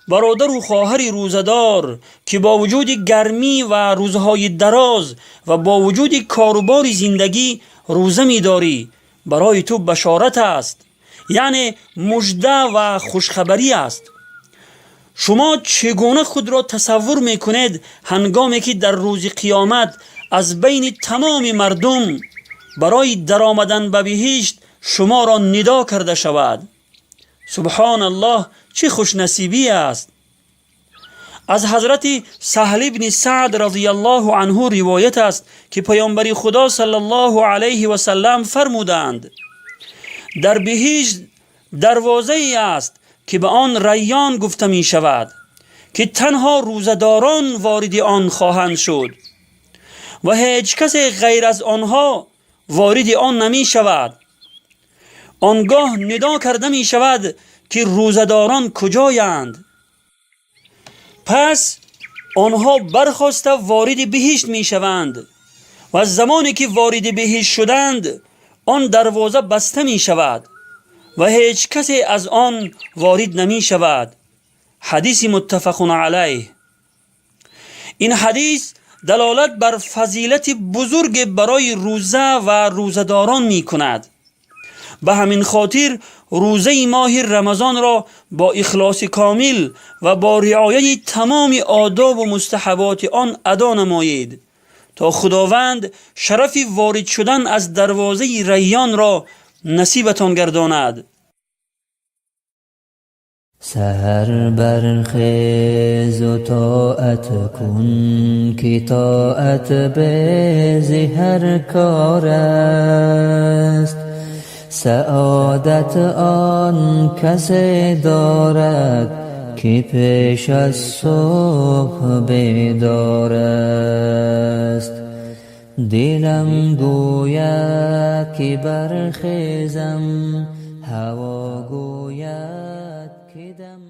برادر و خواهر روزدار که با وجود گرمی و روزهای دراز و با وجود کاروبار زندگی روزه می‌داری، برای تو بشارت است، یعنی مژده و خوشخبری است. شما چگونه خود را تصور میکنید هنگامی که در روز قیامت از بین تمام مردم برای درآمدن به بهشت شما را ندا کرده شود؟ سبحان الله، چه خوش نصیبی است. از حضرت سهل بن سعد رضی الله عنه روایت است که پیامبر خدا صلی الله علیه و سلم فرمودند: در بهشت دروازه ای است که به آن ریان گفته می شود که تنها روزداران وارد آن خواهند شد و هیچ کس غیر از آنها وارد آن نمی شود. آنگاه ندا کرده می شود که روزداران کجایند؟ پس آنها برخاسته وارد بهشت می شوند و زمانی که وارد بهشت شدند آن دروازه بسته می شود و هیچ کسی از آن وارد نمی شود. حدیث متفق علیه. این حدیث دلالت بر فضیلت بزرگ برای روزه و روزداران می کند. به همین خاطر روزه ماه رمضان را با اخلاص کامل و با رعایت تمام آداب و مستحبات آن ادا نمایید تا خداوند شرف وارد شدن از دروازه ریان را نصیبتان گرداند. سحر برخیز و طاعت کن که طاعت به هر کار است. سعادت آن کسی دارد که پیش از صبح بیدار است. دلم گوید که برخیزم، هوا گوید که دم